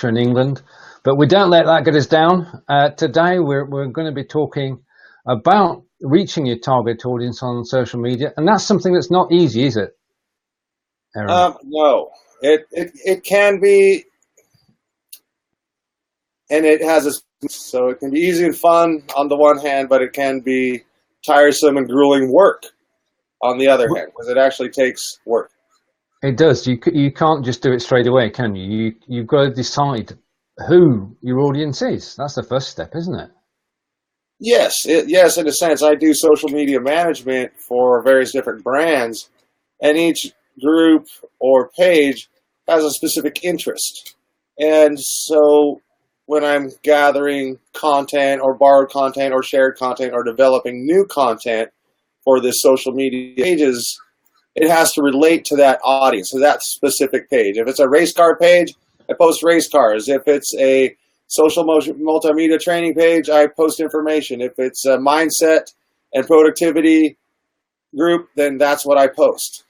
culture in England. But we don't let that get us down. Today, we're going to be talking about reaching your target audience on social media. And that's something that's not easy, is it, Aaron? No. It can be, and it has so it can be easy and fun on the one hand, but it can be tiresome and grueling work on the other hand, because it actually takes work. It does. You can't just do it straight away, can you? You've got to decide who your audience is. That's the first step, isn't it? Yes, in a sense. I do social media management for various different brands, and each group or page has a specific interest. And so when I'm gathering content or borrowed content or shared content or developing new content for the social media pages, it has to relate to that audience, to that specific page. If it's a race car page, I post race cars. If it's a social multimedia training page, I post information. If it's a mindset and productivity group, then that's what I post.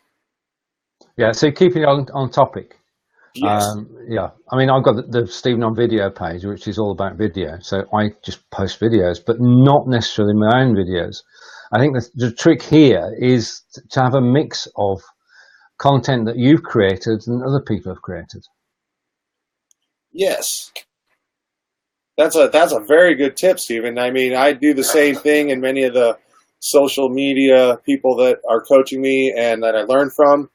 Yeah, so keeping on topic. Yes. Yeah, I mean, I've got the Stephen on Video page, which is all about video. So I just post videos, but not necessarily my own videos. I think the trick here is to have a mix of content that you've created and other people have created. Yes. That's a very good tip, Stephen. I mean, I do the same thing, and many of the social media people that are coaching me and that I learn from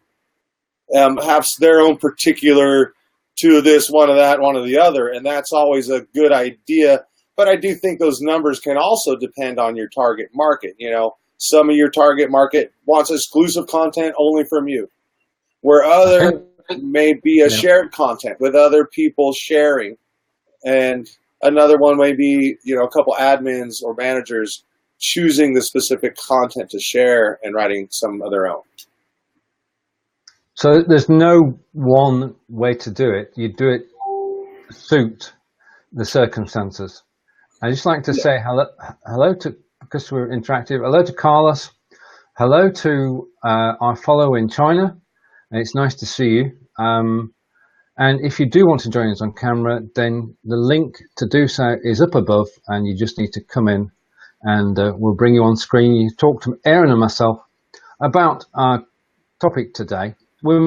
have their own particular two of this, one of that, one of the other, and that's always a good idea. But I do think those numbers can also depend on your target market. You know, some of your target market wants exclusive content only from you, where other may be a shared content with other people sharing, and another one may be, a couple admins or managers choosing the specific content to share and writing some of their own. So there's no one way to do it. You do it suit the circumstances. I just like to say hello to, because we're interactive, hello to Carlos, hello to our follower in China, and it's nice to see you. And if you do want to join us on camera, then the link to do so is up above, and you just need to come in, and we'll bring you on screen. You talk to Aaron and myself about our topic today. We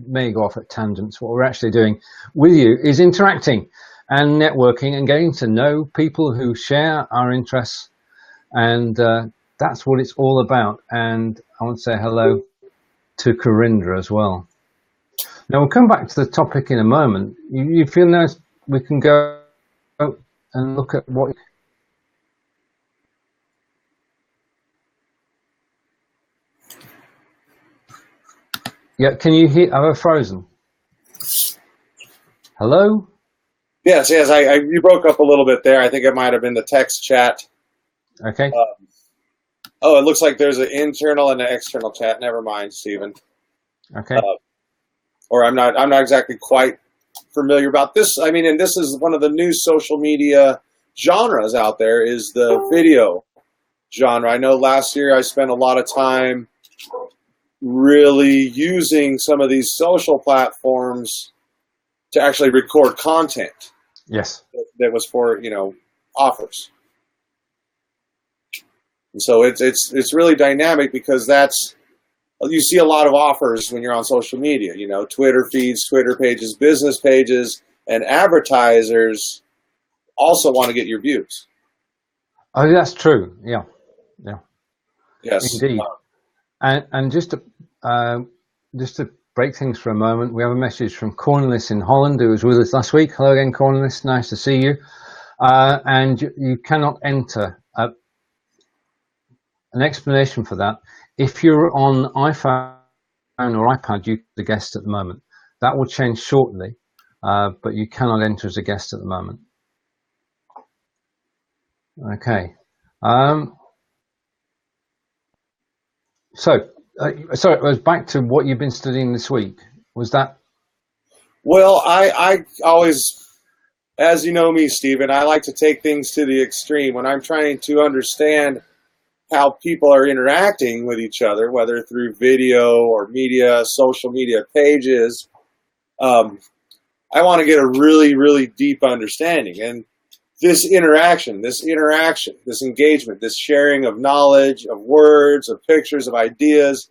may go off at tangents. What we're actually doing with you is interacting and networking and getting to know people who share our interests, and that's what it's all about. And I want to say hello to Corinda as well. Now we'll come back to the topic in a moment. You feel now we can go and look at what. Yeah, can you hear? Am I frozen? Hello? Yes. You broke up a little bit there. I think it might have been the text chat. Okay. It looks like there's an internal and an external chat. Never mind, Stephen. Okay. Or I'm not exactly quite familiar about this. I mean, and this is one of the new social media genres out there, is the video genre. I know last year I spent a lot of time really using some of these social platforms to actually record content. Yes. That was for, offers. And so it's really dynamic, because you see a lot of offers when you're on social media, Twitter feeds, Twitter pages, business pages, and advertisers also want to get your views. Oh, that's true. Yeah. Yes. Indeed. And just to break things for a moment, we have a message from Cornelis in Holland, who was with us last week. Hello again, Cornelis. Nice to see you. And you cannot enter an explanation for that. If you're on iPhone or iPad, you're the guest at the moment. That will change shortly, but you cannot enter as a guest at the moment. Okay. So it was back to what you've been studying this week. Was that? Well, I always, as you know me, Stephen, I like to take things to the extreme. When I'm trying to understand how people are interacting with each other, whether through video or media, social media pages, I want to get a really, really deep understanding. And this interaction, this engagement, this sharing of knowledge, of words, of pictures, of ideas,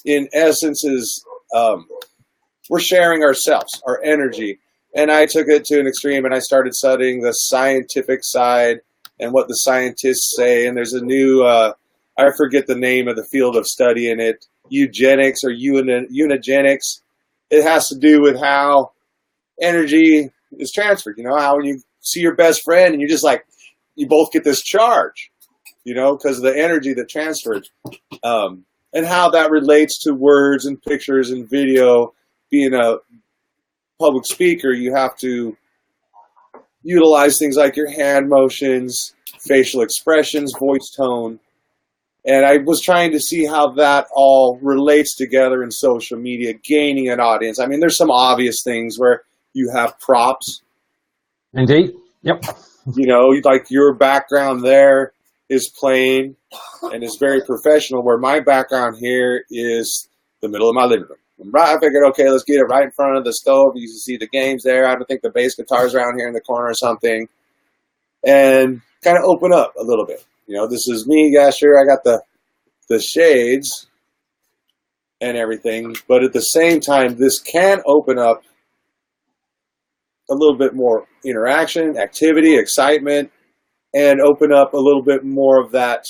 in essence is we're sharing ourselves, our energy. And I took it to an extreme, and I started studying the scientific side and what the scientists say. And there's a new, I forget the name of the field of study in it, eugenics or unigenics. It has to do with how energy is transferred. You know, how when you see your best friend and you just like, you both get this charge, you know, because of the energy that transferred. And how that relates to words and pictures and video. Being a public speaker, you have to utilize things like your hand motions, facial expressions, voice tone. And I was trying to see how that all relates together in social media, gaining an audience. I mean, there's some obvious things where you have props. Indeed. Yep. You know, like your background there is plain and is very professional, where my background here is the middle of my living room. I figured, okay, let's get it right in front of the stove. You can see the games there. I don't think the bass guitar's around here in the corner or something. And kind of open up a little bit. You know, this is me. Yeah, sure, I got the shades and everything. But at the same time, this can open up a little bit more interaction, activity, excitement, and open up a little bit more of that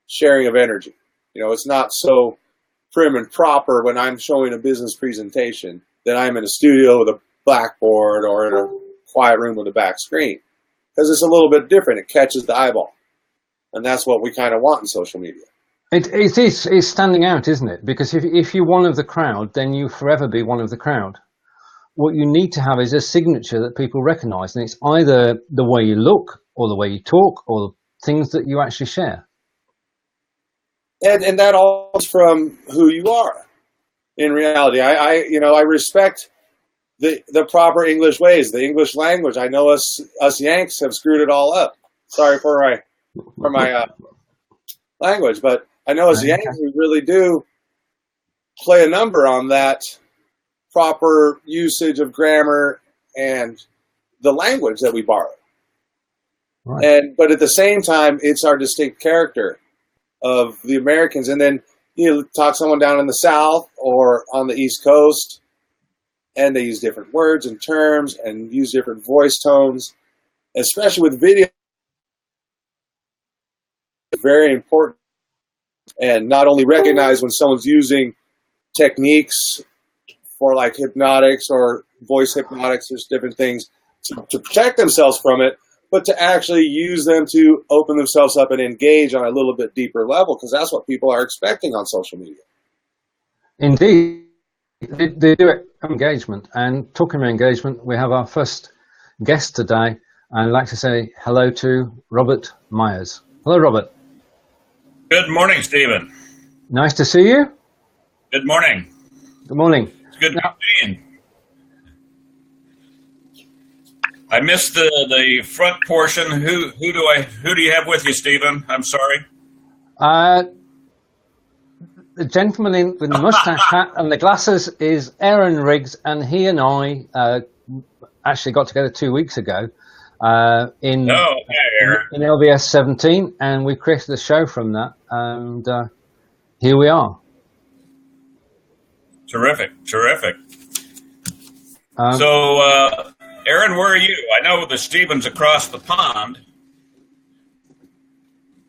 sharing of energy. You know, it's not so prim and proper when I'm showing a business presentation that I'm in a studio with a blackboard or in a quiet room with a back screen, because it's a little bit different. It catches the eyeball, and that's what we kind of want in social media. It's standing out, isn't it? Because if you're one of the crowd, then you forever be one of the crowd. What you need to have is a signature that people recognize, and it's either the way you look or the way you talk or the things that you actually share. And that all comes from who you are. In reality, I respect the proper English ways, the English language. I know us Yanks have screwed it all up. Sorry for my language, but I know us Yanks, we really do play a number on that proper usage of grammar and the language that we borrow. Right. But at the same time, it's our distinct character of the Americans. And then you talk someone down in the South or on the East Coast, and they use different words and terms and use different voice tones, especially with video. It's very important. And not only recognize when someone's using techniques for like hypnotics or voice hypnotics, there's different things to protect themselves from it, but to actually use them to open themselves up and engage on a little bit deeper level, because that's what people are expecting on social media. Indeed. They do it engagement. And talking about engagement, we have our first guest today. I'd like to say hello to Robert Myers. Hello, Robert. Good morning, Stephen. Nice to see you. Good morning. Good morning. It's good to be in. I missed the front portion. Who do you have with you, Stephen? I'm sorry. The gentleman with the mustache hat and the glasses is Aaron Riggs, and he and I actually got together 2 weeks ago in LBS 17, and we created a show from that, and here we are. Terrific. So, Aaron, where are you? I know the Stevens across the pond.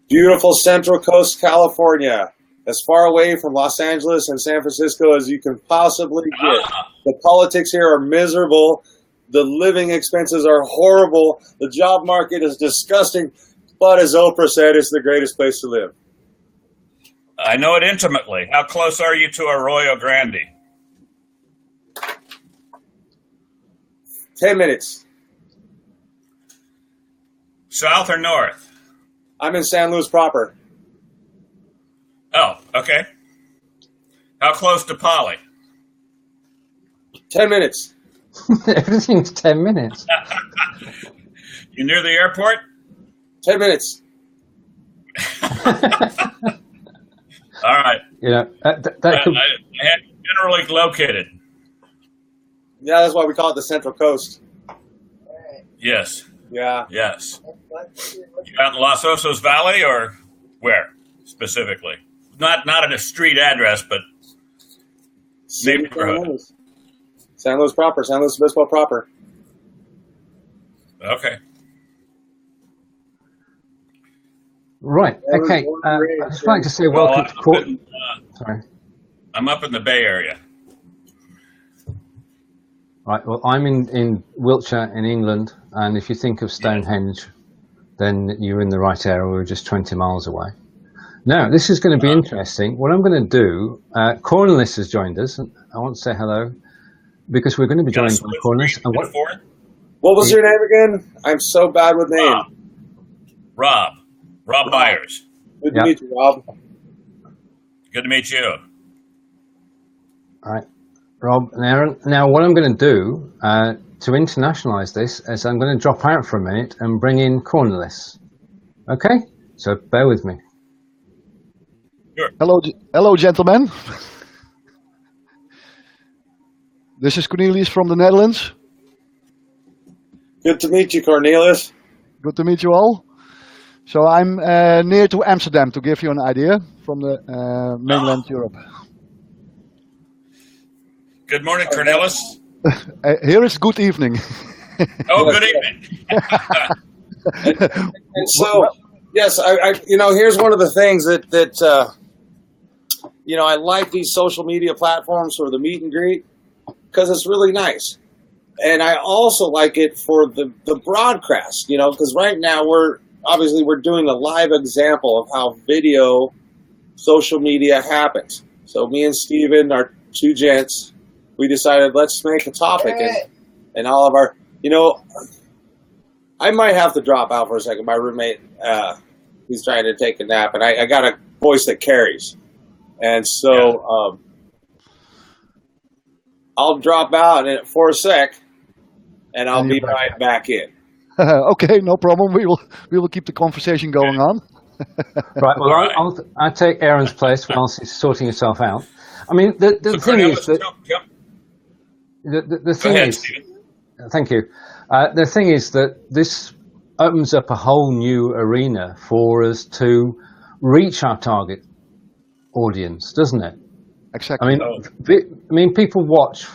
Beautiful Central Coast, California. As far away from Los Angeles and San Francisco as you can possibly get. The politics here are miserable. The living expenses are horrible. The job market is disgusting. But as Oprah said, it's the greatest place to live. I know it intimately. How close are you to Arroyo Grande? 10 minutes. South or north? I'm in San Luis proper. Oh, okay. How close to Polly? 10 minutes. Everything's 10 minutes. You near the airport? 10 minutes. All right. You know, that could... I had generally located. Yeah, that's why we call it the Central Coast. Yes. Yeah. Yes. You out in Los Osos Valley or where specifically? Not at a street address, but neighborhood. San Luis proper, San Luis Obispo proper. Okay. Right. Okay. I'd just like to say welcome to court. Sorry. I'm up in the Bay Area. Right. Well, I'm in Wiltshire in England, and if you think of Stonehenge, then you're in the right area. We're just 20 miles away. Now, this is going to be interesting. What I'm going to do, Cornelis has joined us. And I want to say hello because we're going to be joined by Cornelis. And what was your name again? I'm so bad with names. Rob Myers. Good to meet you, Rob. Good to meet you. All right. Rob and Aaron. Now, what I'm going to do to internationalize this is I'm going to drop out for a minute and bring in Cornelis. Okay? So bear with me. Sure. Hello, gentlemen. This is Cornelis from the Netherlands. Good to meet you, Cornelis. Good to meet you all. So I'm near to Amsterdam, to give you an idea, from the mainland Europe. Good morning, Cornelis. Here is good evening. Oh, good evening. and so, yes, I here's one of the things that I like these social media platforms for the meet and greet because it's really nice. And I also like it for the broadcast, because right now we're doing a live example of how video social media happens. So me and Steven, our two gents, we decided let's make a topic and all of our, I might have to drop out for a second. My roommate, he's trying to take a nap, and I got a voice that carries. And so I'll drop out for a sec, and I'll be right back in. Okay, no problem. We will keep the conversation going on. Right. Well, I'll take Aaron's place whilst he's sorting himself out. I mean, the thing is that the thing is. Thank you. The thing is that this opens up a whole new arena for us to reach our target audience, doesn't it? Exactly. I mean, people watch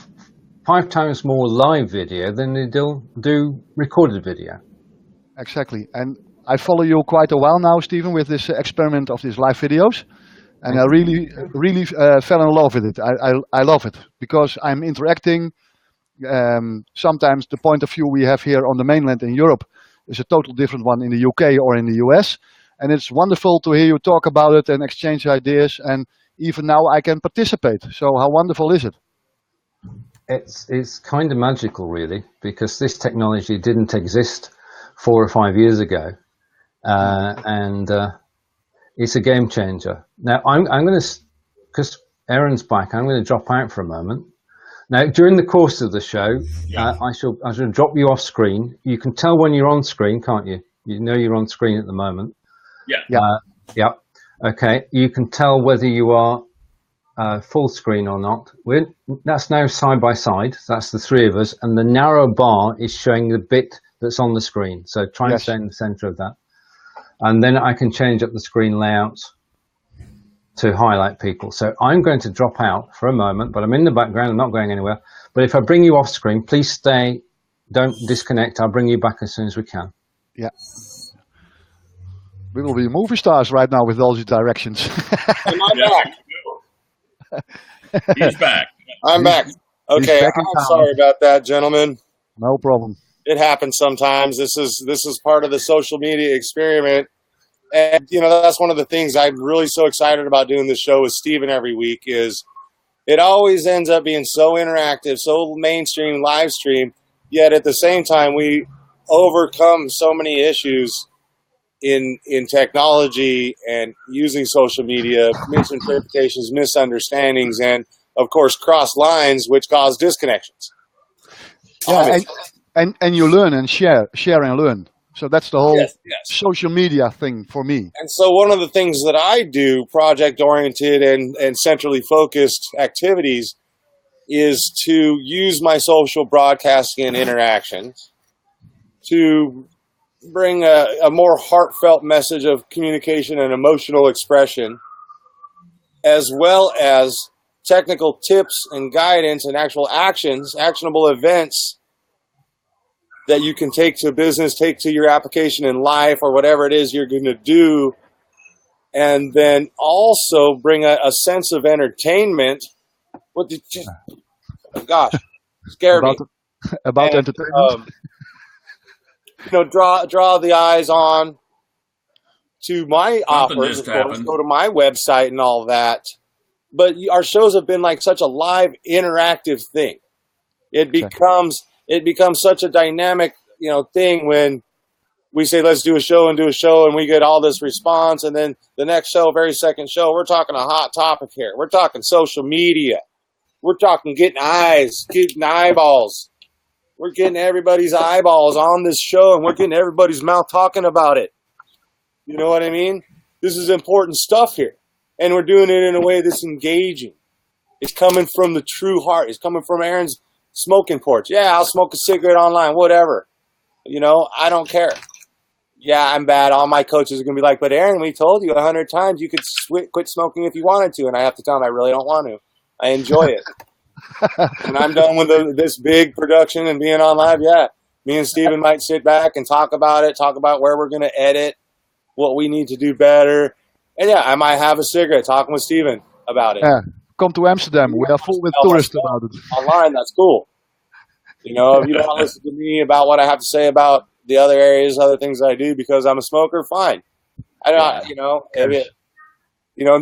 5 times more live video than they do recorded video. Exactly. And I follow you quite a while now, Stephen, with this experiment of these live videos. And I really fell in love with it. I love it because I'm interacting. Sometimes the point of view we have here on the mainland in Europe is a total different one in the UK or in the US. And it's wonderful to hear you talk about it and exchange ideas. And even now I can participate. So how wonderful is it? It's kind of magical, really, because this technology didn't exist 4 or 5 years ago. And it's a game changer. Now, I'm going to, because Aaron's back, I'm going to drop out for a moment. Now, during the course of the show, I shall drop you off screen. You can tell when you're on screen, can't you? You know you're on screen at the moment. Yeah. Okay. You can tell whether you are full screen or not. That's now side by side. That's the 3 of us, and the narrow bar is showing the bit that's on the screen. So try and stay in the center of that. And then I can change up the screen layout to highlight people. So I'm going to drop out for a moment, but I'm in the background. I'm not going anywhere. But if I bring you off screen, please stay. Don't disconnect. I'll bring you back as soon as we can. Yeah. We will be movie stars right now with all these directions. Am I back? He's back. I'm back. Okay, I'm sorry about that, gentlemen. No problem. It happens sometimes. This is part of the social media experiment. And, that's one of the things I'm really so excited about doing this show with Steven every week is it always ends up being so interactive, so mainstream, live stream, yet at the same time we overcome so many issues in technology and using social media, misinterpretations, misunderstandings, and, of course, cross lines, which cause disconnections. Yeah, and you learn and share and learn. So that's the whole social media thing for me. And so one of the things that I do, project-oriented and centrally focused activities, is to use my social broadcasting and interactions to bring a more heartfelt message of communication and emotional expression, as well as technical tips and guidance and actual actions, actionable events that you can take to business, take to your application in life or whatever it is you're going to do. And then also bring a sense of entertainment. What did you, gosh, scare me. About And, entertainment. draw the eyes on to my Something offers, just of course, happened. go to my website and all that. But our shows have been like such a live, interactive thing. It becomes such a dynamic, thing when we say let's do a show and we get all this response, and then the next show, very second show, we're talking a hot topic here. We're talking social media. We're talking getting eyes, getting eyeballs. We're getting everybody's eyeballs on this show, and we're getting everybody's mouth talking about it. You know what I mean? This is important stuff here. And we're doing it in a way that's engaging. It's coming from the true heart. It's coming from Aaron's smoking porch. Yeah, I'll smoke a cigarette online, whatever. I don't care. Yeah, I'm bad. All my coaches are going to be like, but Aaron, we told you 100 times you could quit smoking if you wanted to. And I have to tell them I really don't want to. I enjoy it. When I'm done with this big production and being on live, yeah, me and Steven might sit back and talk about where we're going to edit, what we need to do better. And yeah, I might have a cigarette talking with Steven about it. Yeah. Come to Amsterdam. We are full with tourists about it. Online, that's cool. If you don't want to listen to me about what I have to say about the other areas, other things that I do because I'm a smoker, fine.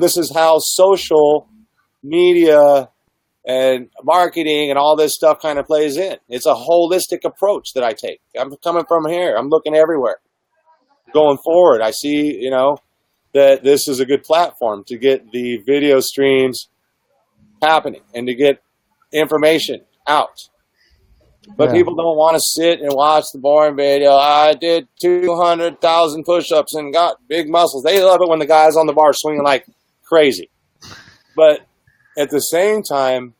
This is how social media and marketing and all this stuff kind of plays in. It's a holistic approach that I take. I'm coming from here. I'm looking everywhere. Going forward, I see, that this is a good platform to get the video streams happening and to get information out. But people don't want to sit and watch the boring video. I did 200,000 push-ups and got big muscles. They love it when the guy's on the bar swinging like crazy. But at the same time,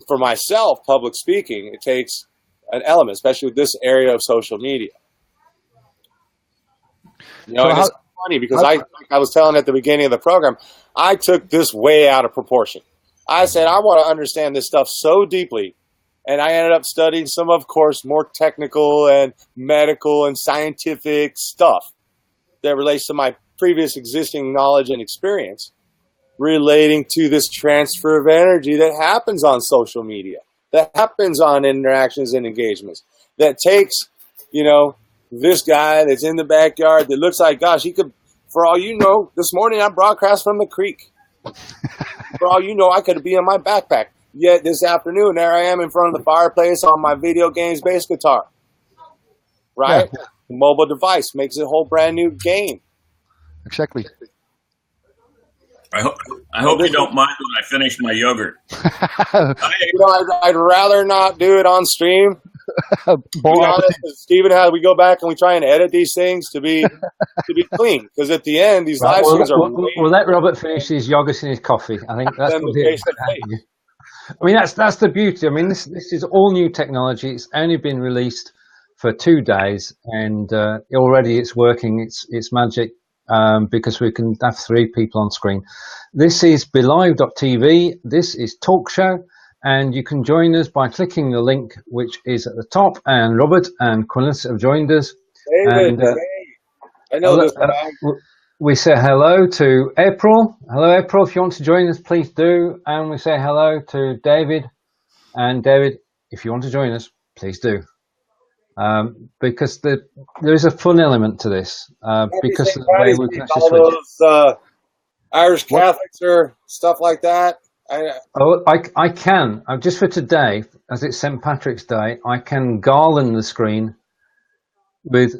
for myself, public speaking, it takes an element, especially with this area of social media. It's funny because I was telling at the beginning of the program, I took this way out of proportion. I said, I want to understand this stuff so deeply. And I ended up studying some, of course, more technical and medical and scientific stuff that relates to my previous existing knowledge and experience relating to this transfer of energy that happens on social media, that happens on interactions and engagements, that takes, this guy that's in the backyard that looks like, gosh, he could, for all you know, this morning I broadcast from the creek. For all you know, I could be in my backpack. Yet this afternoon, there I am in front of the fireplace on my video games bass guitar. Right? Yeah. The mobile device makes it a whole brand new game. Exactly. I hope you don't mind when I finish my yogurt. I'd rather not do it on stream. To be honest, Steven, how we go back and we try and edit these things to be clean, because at the end these live streams are. We'll let Robert finish his yogurt and his coffee. I think that's what it is. I mean, that's the beauty. I mean, this is all new technology. It's only been released for 2 days, and already it's working. It's magic because we can have 3 people on screen. This is BeLive.tv. This is Talk Show, and you can join us by clicking the link which is at the top. And Robert and Cornelis have joined us. David, I know this. We say hello to April. Hello, April. If you want to join us, please do. And we say hello to David. And David, if you want to join us, please do. Because there is a fun element to this. Because of the way we can actually switch. Those Irish Catholics or stuff like that. I can. Just for today, as it's St. Patrick's Day, I can garland the screen with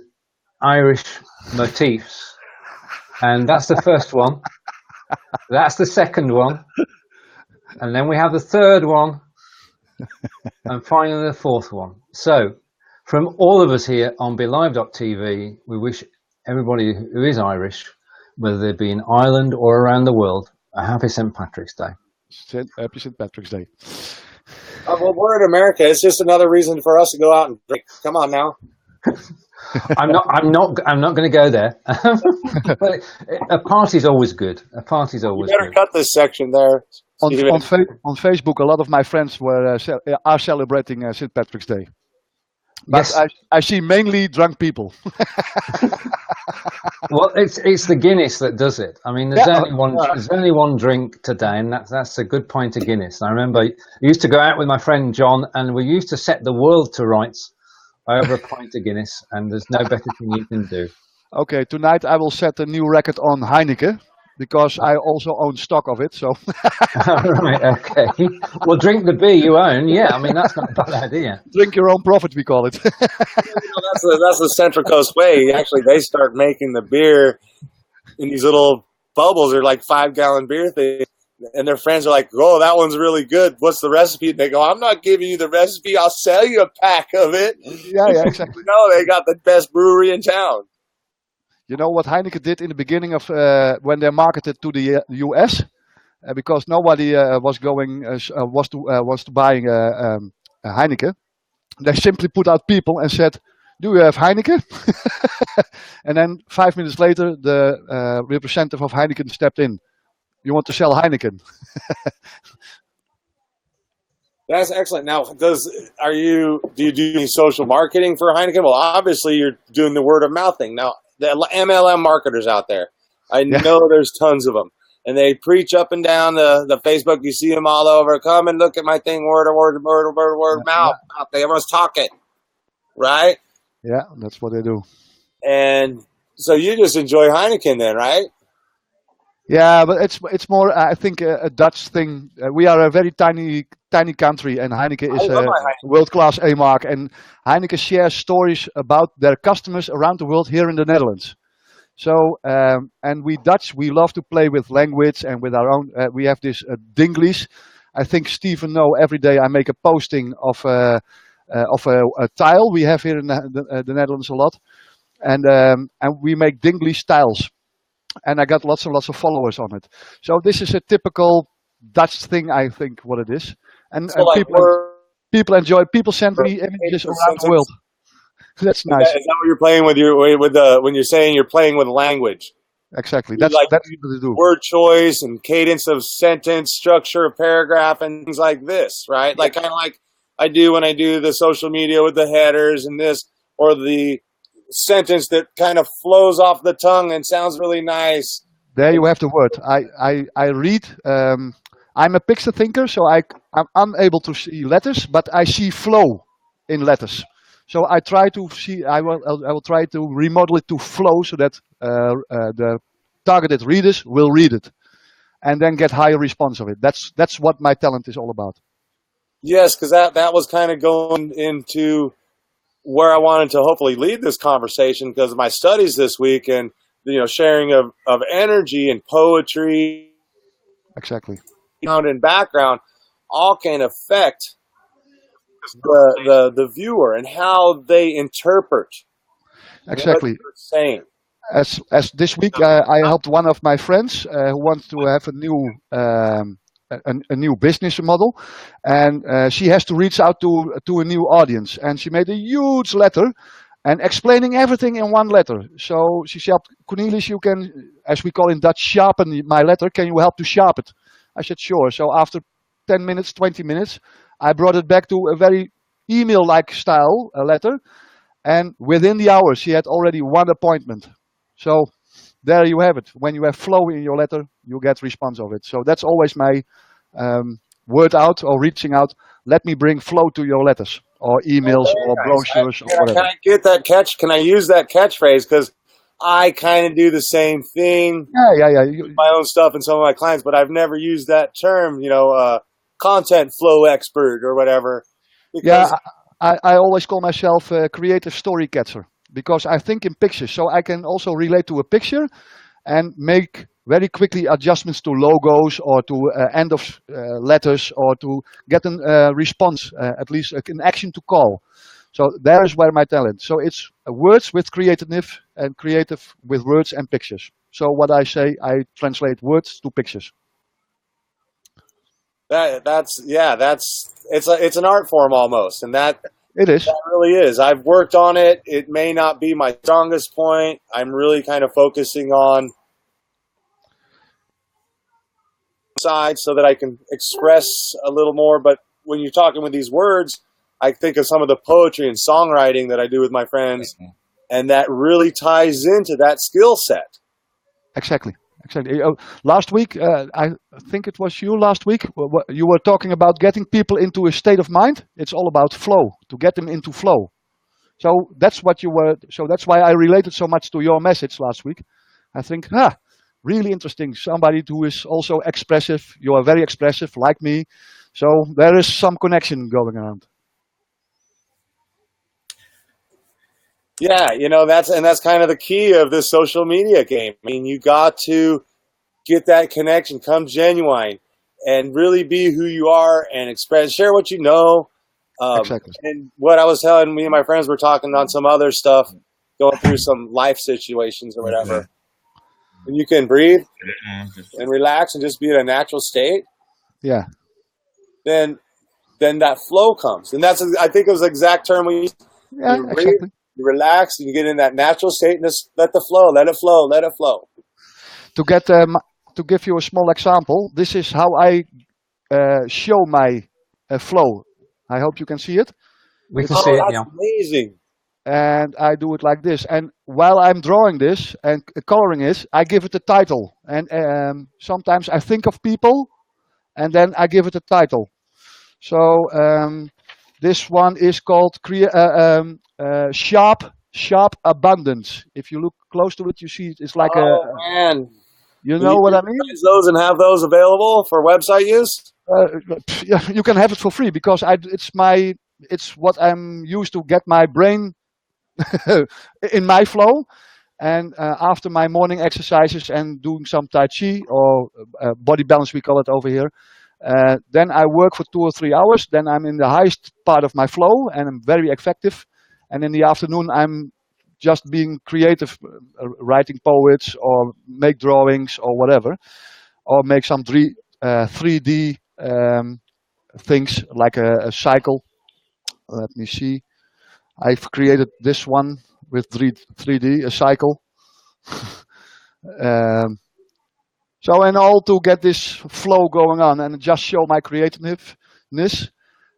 Irish motifs. And that's the first one. That's the second one. And then we have the third one. And finally the fourth one. So, from all of us here on BeLive.tv, we wish everybody who is Irish, whether they be in Ireland or around the world, a happy St. Patrick's Day. Happy St. Patrick's Day. Well, we're in America. It's just another reason for us to go out and drink. Come on now. I'm not going to go there. But a party's always good. A party's always You better good. cut this section there. On Facebook, a lot of my friends are celebrating St. Patrick's Day. But Yes. I see mainly drunk people. Well, it's the Guinness that does it. I mean, there's only one drink today, and that's a good pint of Guinness. I remember I used to go out with my friend John, and we used to set the world to rights over a pint of Guinness, and there's no better thing you can do. Okay, tonight I will set a new record on Heineken because I also own stock of it. So Right, okay. Well, drink the beer you own. Yeah, I mean, that's not a bad idea. drink your own profit, we call it. That's the Central Coast way. Actually, they start making the beer in these little bubbles. They're like 5-gallon beer things. And their friends are like, "Oh, that one's really good. What's the recipe?" And they go, "I'm not giving you the recipe. I'll sell you a pack of it." Yeah, exactly. No, they got the best brewery in town. You know what Heineken did in the beginning of when they marketed to the US, because nobody was to buying a Heineken. They simply put out people and said, "Do you have Heineken?" And then 5 minutes later, the representative of Heineken stepped in. "You want to sell Heineken?" That's excellent. Now, do you do any social marketing for Heineken? Well, obviously, you're doing the word of mouth thing. Now, the MLM marketers out there, I know there's tons of them, and they preach up and down the Facebook. You see them all over. Come and look at my thing. Word of mouth. Everyone's talking, right? Yeah, that's what they do. And so you just enjoy Heineken then, right? Yeah, but it's more, I think, a Dutch thing. We are a very tiny country, and Heineken is a world-class A mark. And Heineken shares stories about their customers around the world here in the Netherlands. So, and we Dutch, we love to play with language and with our own. We have this Dinglish. I think Stephen know every day I make a posting of a tile we have here in the Netherlands a lot, and we make Dinglish tiles. And I got lots and lots of followers on it. So this is a typical Dutch thing, I think, what it is. And people enjoy. People send me images around the world. That's nice. Is that what you're playing with when you're saying you're playing with language? Exactly. That's what they do. Word choice and cadence of sentence, structure of paragraph, and things like this, right? Like kind of like I do when I do the social media with the headers and this, or the sentence that kind of flows off the tongue and sounds really nice. There you have the word. I read. I'm a picture thinker, so I'm unable to see letters, but I see flow in letters. So I try to see. I will try to remodel it to flow so that the targeted readers will read it, and then get higher response of it. That's what my talent is all about. Yes, because that was kind of going into where I wanted to hopefully lead this conversation because of my studies this week and sharing of energy and poetry, exactly, sound and background all can affect the viewer and how they interpret exactly what you're saying. As this week I helped one of my friends who wants to have a new business model, and she has to reach out to a new audience, and she made a huge letter and explaining everything in one letter. So she said, "Cornelis, you can, as we call in Dutch, sharpen my letter. Can you help to sharpen it?" I said, "Sure." So after 10 minutes, 20 minutes, I brought it back to a very email-like style letter, and within the hour she had already one appointment. So there you have it. When you have flow in your letter, you get response of it. So that's always my word out or reaching out. Let me bring flow to your letters or emails or brochures or whatever. Can I get that catch? Can I use that catchphrase? Because I kind of do the same thing. Yeah. My own stuff and some of my clients, but I've never used that term. Content flow expert or whatever. Yeah, I always call myself a creative story catcher. Because I think in pictures, so I can also relate to a picture and make very quickly adjustments to logos or to end of letters or to get a response, at least an action to call. So there is where my talent. So it's words with creative and creative with words and pictures. So what I say, I translate words to pictures. That's it's an art form almost, and that It is. really is. I've worked on it. It may not be my strongest point. I'm really kind of focusing on side so that I can express a little more. But when you're talking with these words, I think of some of the poetry and songwriting that I do with my friends, and that really ties into that skill set. Exactly. Last week, I think it was you last week, you were talking about getting people into a state of mind. It's all about flow, to get them into flow. So that's what you were, so that's why I related so much to your message last week. I think, really interesting. Somebody who is also expressive. You are very expressive, like me. So there is some connection going around. Yeah, that's kind of the key of this social media game. I mean, you got to get that connection, come genuine, and really be who you are and share what you know. Exactly. And what I was telling, me and my friends were talking on some other stuff, going through some life situations or whatever. When you can breathe and relax and just be in a natural state, yeah, then that flow comes. And that's, I think it was the exact term we used. Yeah, you breathe, exactly. you relax, and you get in that natural state, and just let it flow. To give you a small example, this is how I show my flow. I hope you can see it. We can see it, that's yeah. amazing. And I do it like this. And while I'm drawing this and coloring it, I give it a title. And sometimes I think of people, and then I give it a title. So this one is called Sharp Abundance. If you look close to it, you see it's like man. You know what I mean? Those and have those available for website use? Yeah, you can have it for free because it's what I'm used to get my brain in my flow. And after my morning exercises and doing some Tai Chi or body balance, we call it over here, then I work for 2 or 3 hours. Then I'm in the highest part of my flow and I'm very effective. And in the afternoon, I'm just being creative, writing poets or make drawings or whatever, or make some 3D things like a cycle. Let me see. I've created this one with 3D, a cycle. So in all to get this flow going on and just show my creativeness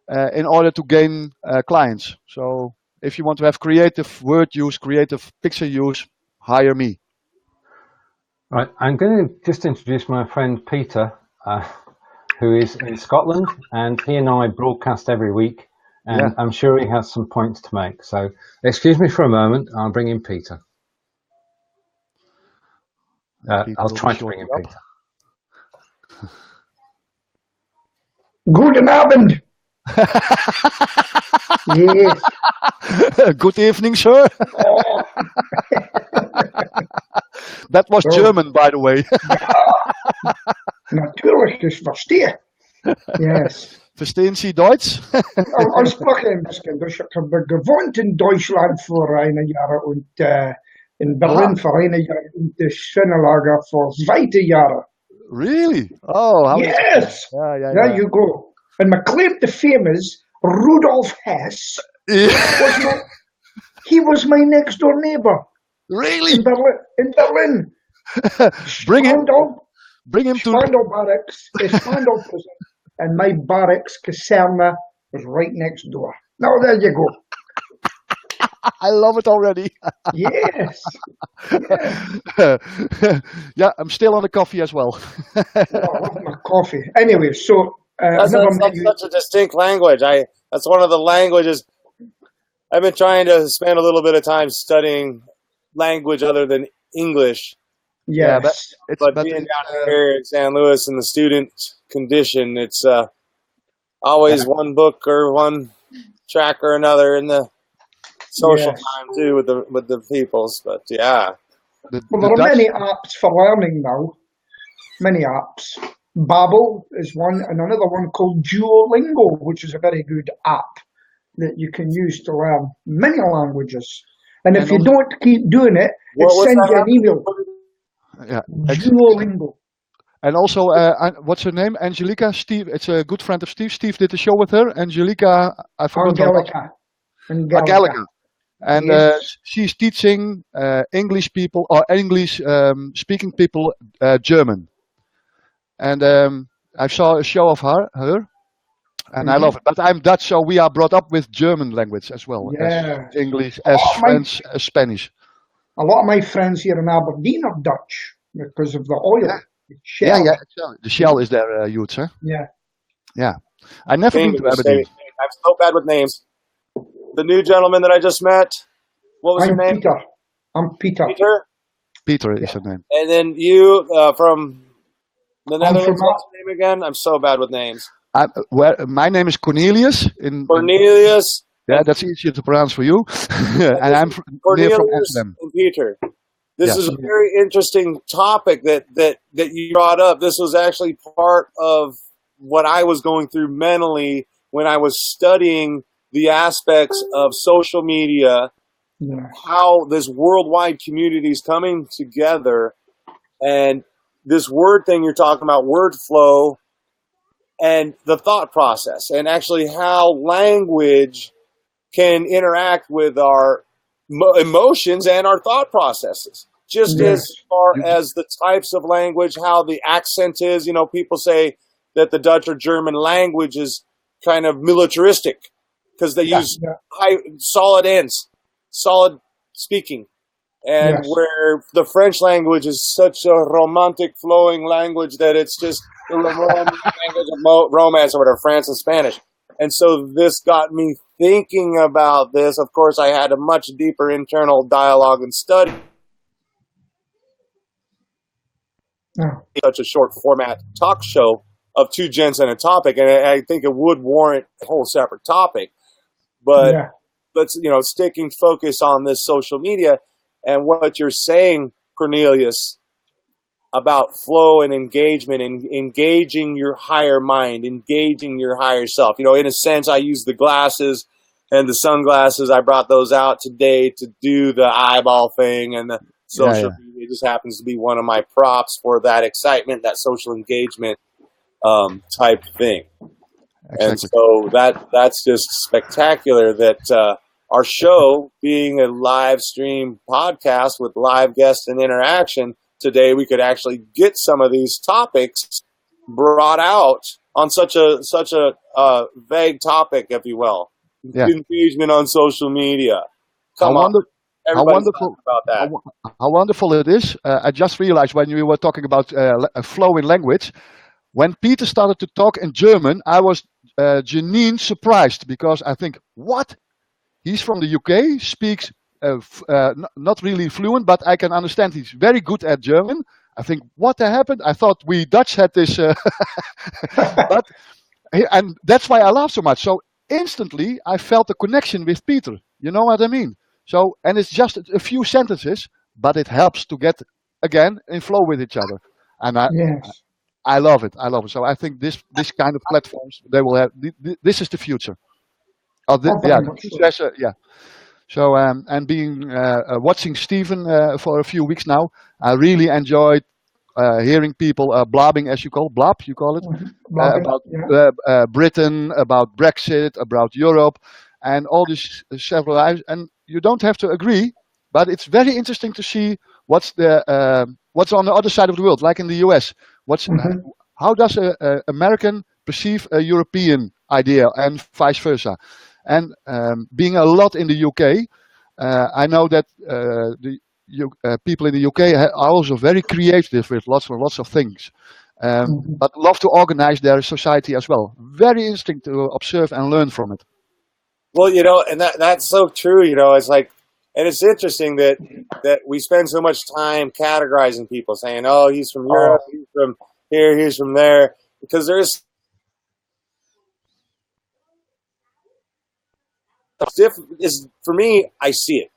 in order to gain clients. So if you want to have creative word use, creative picture use, hire me. Right, I'm going to just introduce my friend Peter, who is in Scotland, and he and I broadcast every week, and I'm sure he has some points to make. So excuse me for a moment, I'll bring in Peter. I'll try to bring in Peter. Guten Abend. Yes. Good evening, sir. That was German, by the way. Natürlich, das verstehe. Yes. Verstehen Sie Deutsch? Ich spreche ein bisschen. Ich habe gewohnt in Deutschland für eine Jahre und in Berlin für eine Jahre und das Schönelager für 2 Jahre. Really? Oh, how yes. Yeah, there you go. And my claim to fame is Rudolf Hess. He was my next door neighbor. Really? In Berlin. Bring him to Spandau Barracks, Spandau prison, and my barracks Caserna was right next door. Now there you go. I love it already. Yes. Yeah, I'm still on the coffee as well. I love my coffee. Anyway, so that's such a distinct language. That's one of the languages. I've been trying to spend a little bit of time studying language other than English. Yes. But being down here in San Luis in the student condition, it's always one book or one track or another in the social time too with the peoples. But yeah. Well, there are many apps for learning now. Many apps. Babbel is one, and another one called Duolingo, which is a very good app that you can use to learn many languages. And if you don't keep doing it, it sends you an email. Yeah. Duolingo. And also, what's her name? Angelica. Steve. It's a good friend of Steve. Steve did the show with her. Angelica. I forgot her name. Angelica. And Yes. she's teaching English people or English speaking people German. And I saw a show of her, and I love it. But I'm Dutch, so we are brought up with German language as well Yeah. as English, as French, as Spanish. A lot of my friends here in Aberdeen are Dutch because of the oil. Yeah. The Shell. Yeah. The Shell is there, huge, huh? Yeah. Yeah. I never been to Aberdeen. I'm so bad with names. The new gentleman that I just met, what was your name? Peter. I'm Peter. Peter is her name. And then you from the I'm Netherlands. from What's your name again? I'm so bad with names. My name is Cornelius. Cornelius. Yeah, that's easier to pronounce for you. And I'm Cornelius from Amsterdam. and Peter. This is a very interesting topic that you brought up. This was actually part of what I was going through mentally when I was studying the aspects of social media, how this worldwide community is coming together, and this word thing you're talking about, word flow, and the thought process, and actually how language can interact with our emotions and our thought processes. Just as far as the types of language, how the accent is, people say that the Dutch or German language is kind of militaristic because they use solid ends, solid speaking. And where the French language is such a romantic flowing language that it's just the language of romance or whatever, France and Spanish. And so this got me thinking about this. Of course, I had a much deeper internal dialogue and study. Such a short format talk show of two gents and a topic, and I think it would warrant a whole separate topic. But let's sticking focus on this social media and what you're saying, Cornelius, about flow and engagement and engaging your higher mind, engaging your higher self. In a sense, I use the glasses and the sunglasses. I brought those out today to do the eyeball thing, and the social media just happens to be one of my props for that excitement, that social engagement type thing. Exactly. And so that's just spectacular that our show, being a live stream podcast with live guests and interaction, today we could actually get some of these topics brought out on such a vague topic, if you will. Engagement on social media. How wonderful about that. How wonderful it is. I just realized when you were talking about a flow in language, when Peter started to talk in German, I was genuine surprised because I think, what? He's from the UK, speaks not really fluent, but I can understand he's very good at German. I think, what happened? I thought we Dutch had this, and that's why I laugh so much. So instantly, I felt a connection with Peter. You know what I mean? So, and it's just a few sentences, but it helps to get again in flow with each other. And I love it. I love it. So I think this kind of platforms, they will have. This is the future. So and being watching Stephen for a few weeks now, I really enjoyed hearing people blabbing, as you call it, about Britain, about Brexit, about Europe, and all these several. And you don't have to agree, but it's very interesting to see what's on the other side of the world, like in the US. How does an American perceive a European idea, and vice versa? And being a lot in the UK, I know that the people in the UK are also very creative with lots of things, but love to organize their society as well. Very interesting to observe and learn from it. Well, and that's so true. It's like, and it's interesting that we spend so much time categorizing people, saying, "Oh, he's from Europe, he's from here, he's from there," because there's for me, I see it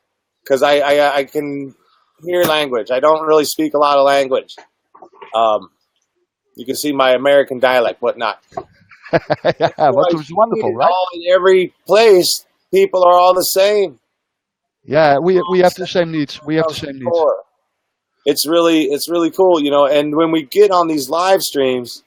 because I can hear language. I don't really speak a lot of language. You can see my American dialect, whatnot. Which was wonderful, right? In every place, people are all the same. Yeah, we have the same needs. We have the same needs. it's really cool, you know. And when we get on these live streams,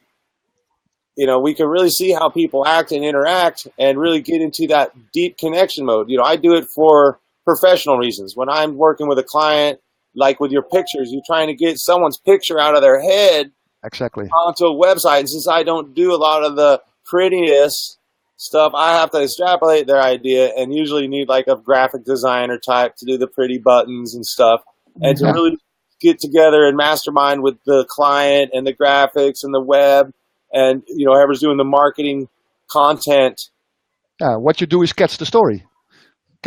you know, we can really see how people act and interact and really get into that deep connection mode. You know, I do it for professional reasons. When I'm working with a client, like with your pictures, you're trying to get someone's picture out of their head Exactly. onto a website. And since I don't do a lot of the prettiness stuff, I have to extrapolate their idea and usually need like a graphic designer type to do the pretty buttons and stuff. And to really get together and mastermind with the client and the graphics and the web and, you know, whoever's doing the marketing content. Yeah, what you do is catch the story.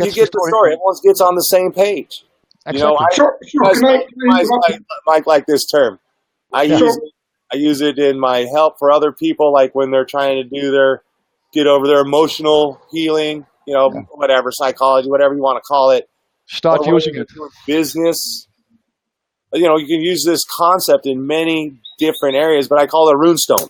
You get the story. Everyone gets on the same page. Exactly. You know, Mike like this term. I use it in my help for other people, like when they're trying to get over their emotional healing, you know, whatever, psychology, whatever you want to call it. Start using it. Business. You know, you can use this concept in many different areas, but I call it a runestone.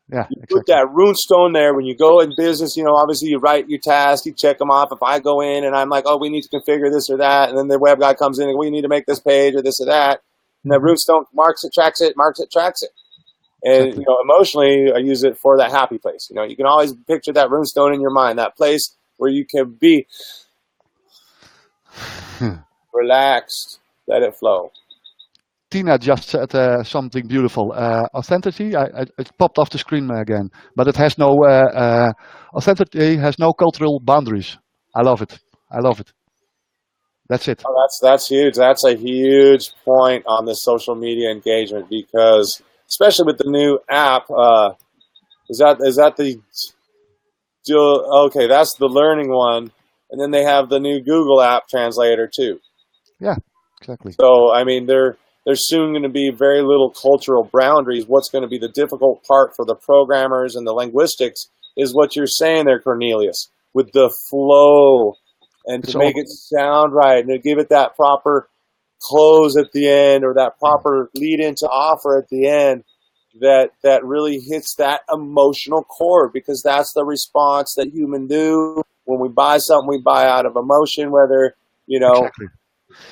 Yeah, you put that runestone there when you go in business. You know, obviously you write your tasks, you check them off. If I go in and I'm like, oh, we need to configure this or that, and then the web guy comes in and we need to make this page or this or that, and that runestone marks it, tracks it, tracks it. And you know, emotionally, I use it for that happy place. You know, you can always picture that runestone in your mind, that place where you can be relaxed, let it flow. Tina just said something beautiful. Authenticity, it popped off the screen again, but it has no, authenticity has no cultural boundaries. I love it. I love it. That's it. Oh, that's huge. That's a huge point on the social media engagement because, especially with the new app, is that the, okay, that's the learning one. And then they have the new Google app translator too. Yeah, exactly. So, I mean, there's soon going to be very little cultural boundaries. What's going to be the difficult part for the programmers and the linguistics is what you're saying there, Cornelius, with the flow and to make it sound right and to give it that proper close at the end or that proper lead into offer at the end that really hits that emotional chord because that's the response that humans do. When we buy something, we buy out of emotion, whether, you know,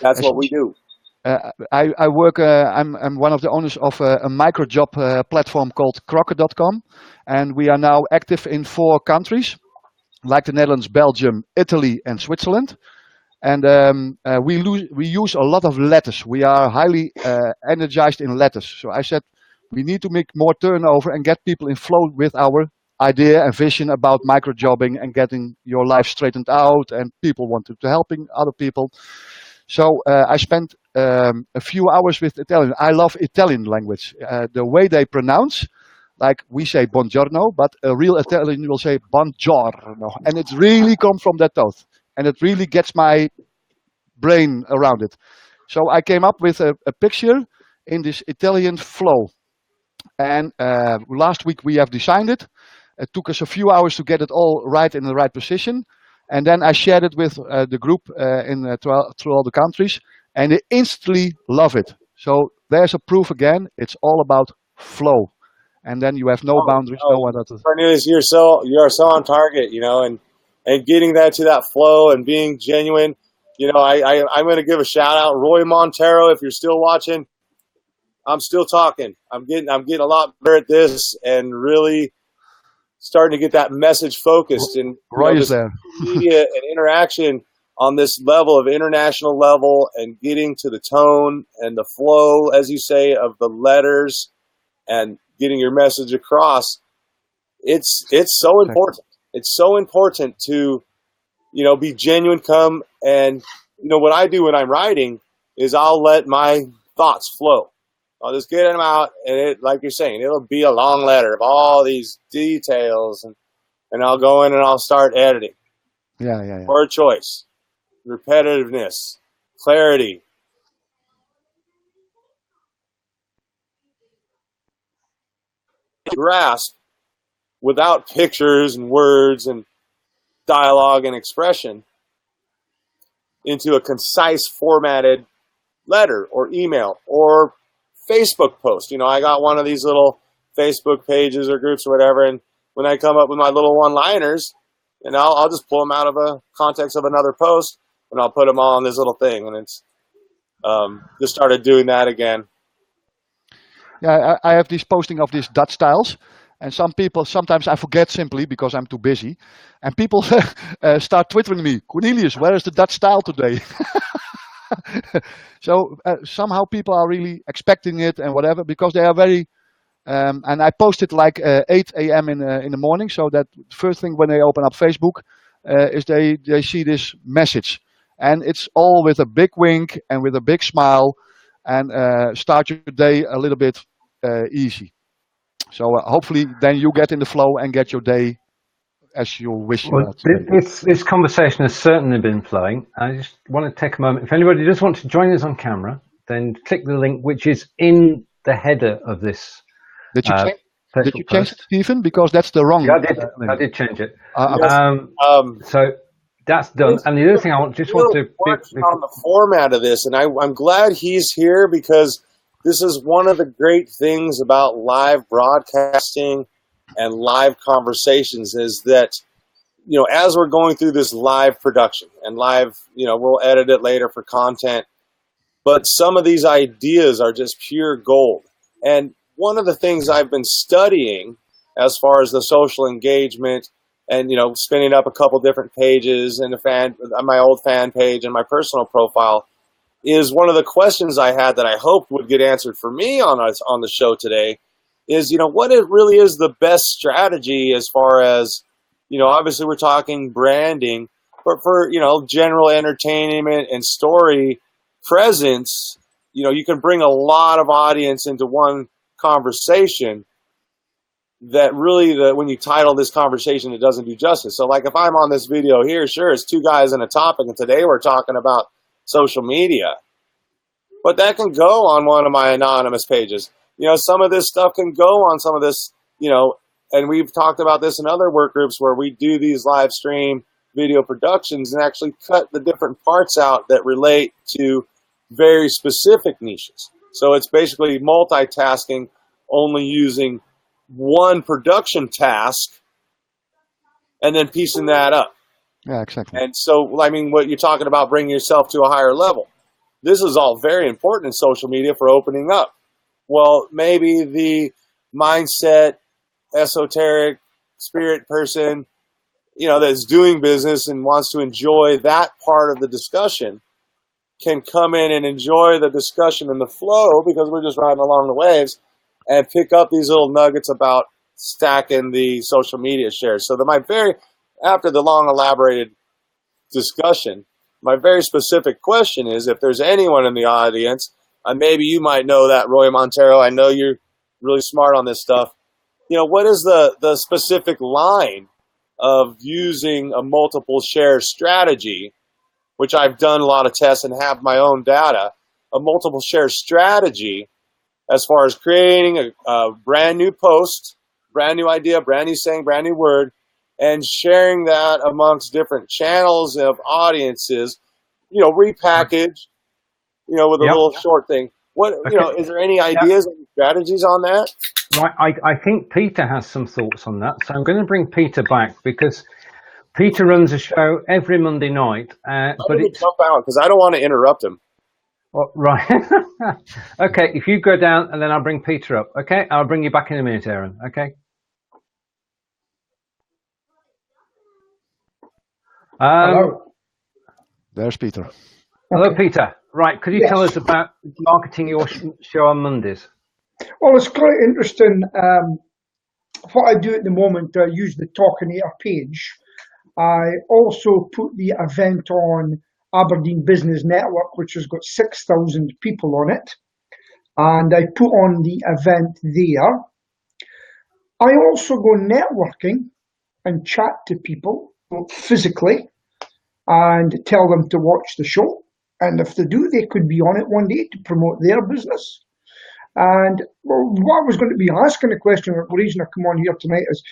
that's what we do. I work, I'm one of the owners of a micro job platform called Crocker.com, and we are now active in 4 countries, like the Netherlands, Belgium, Italy, and Switzerland. And we use a lot of letters. We are highly energized in letters. So I said, we need to make more turnover and get people in flow with our idea and vision about micro jobbing and getting your life straightened out, and people wanted to helping other people. So I spent a few hours with Italian. I love Italian language. The way they pronounce, like we say buongiorno, but a real Italian will say buongiorno. And it really comes from that tooth. And it really gets my brain around it. So I came up with a picture in this Italian flow. And last week we have designed it. It took us a few hours to get it all right in the right position. And then I shared it with the group through all the countries, and they instantly love it. So there's a proof again. It's all about flow, and then you have no boundaries, no one. Cornelius, you are so on target, you know, and getting that to that flow and being genuine. You know, I'm going to give a shout out, Roy Montero, if you're still watching. I'm still talking. I'm getting a lot better at this, and really starting to get that message focused and media and interaction on this level of international level and getting to the tone and the flow, as you say, of the letters and getting your message across. It's so important. It's so important to, you know, be genuine, come and, you know, what I do when I'm writing is I'll let my thoughts flow. I'll just get them out, and it, like you're saying, it'll be a long letter of all these details, and I'll go in and I'll start editing. Yeah. Word choice, repetitiveness, clarity. Grasp without pictures and words and dialogue and expression into a concise formatted letter or email or Facebook post. You know, I got one of these little Facebook pages or groups or whatever, and when I come up with my little one-liners, and I'll just pull them out of a context of another post, and I'll put them all on this little thing. And it's, just started doing that again. Yeah, I have this posting of these Dutch styles, and sometimes I forget simply because I'm too busy, and people start twittering me, Cornelius, where is the Dutch style today? So somehow people are really expecting it and whatever, because they are very, and I post it like 8 a.m. in the morning, so that first thing when they open up Facebook is they see this message, and it's all with a big wink and with a big smile, and start your day a little bit easy. So hopefully then you get in the flow and get your day as you wish you Well, this conversation has certainly been flowing. I just want to take a moment. If anybody does want to join us on camera, then click the link which is in the header of this. Did you change it, Stephen? Because that's the wrong. Yeah, I did change it. Yes. So that's done. And the other thing I want to on the format of this, and I'm glad he's here, because this is one of the great things about live broadcasting and live conversations is that, as we're going through this live production and live, we'll edit it later for content, but some of these ideas are just pure gold. And one of the things I've been studying as far as the social engagement and, spinning up a couple different pages and my old fan page and my personal profile, is one of the questions I had that I hoped would get answered for me on the show today is, what it really is the best strategy as far as, obviously we're talking branding, but for, general entertainment and story presence, you can bring a lot of audience into one conversation that really, when you title this conversation, it doesn't do justice. So like if I'm on this video here, sure, it's two guys and a topic, and today we're talking about social media. But that can go on one of my anonymous pages. Some of this stuff can go on some of this, and we've talked about this in other work groups where we do these live stream video productions and actually cut the different parts out that relate to very specific niches. So it's basically multitasking, only using one production task and then piecing that up. Yeah, exactly. And so, what you're talking about, bringing yourself to a higher level. This is all very important in social media for opening up. Well, maybe the mindset, esoteric, spirit person, that's doing business and wants to enjoy that part of the discussion can come in and enjoy the discussion and the flow, because we're just riding along the waves, and pick up these little nuggets about stacking the social media shares. So after the long elaborated discussion, my very specific question is, if there's anyone in the audience, maybe you might know that, Roy Montero, I know you're really smart on this stuff. What is the specific line of using a multiple share strategy, which I've done a lot of tests and have my own data, a multiple share strategy as far as creating a brand new post, brand new idea, brand new saying, brand new word, and sharing that amongst different channels of audiences, repackaged, with a little short thing. Is there any ideas and strategies on that? Right, I think Peter has some thoughts on that, so I'm going to bring Peter back, because Peter runs a show every Monday night. But it's jump out because I don't want to interrupt him. Oh, right. Okay, if you go down and then I'll bring Peter up. Okay, I'll bring you back in a minute, Aaron. Okay. Hello. There's Peter. Hello, Peter. Right, could you tell us about marketing your show on Mondays? Well, it's quite interesting. What I do at the moment, I use the Talkinator page. I also put the event on Aberdeen Business Network, which has got 6,000 people on it. And I put on the event there. I also go networking and chat to people physically and tell them to watch the show. And if they do, they could be on it one day to promote their business. And what I was going to be asking a question, the reason I come on here tonight is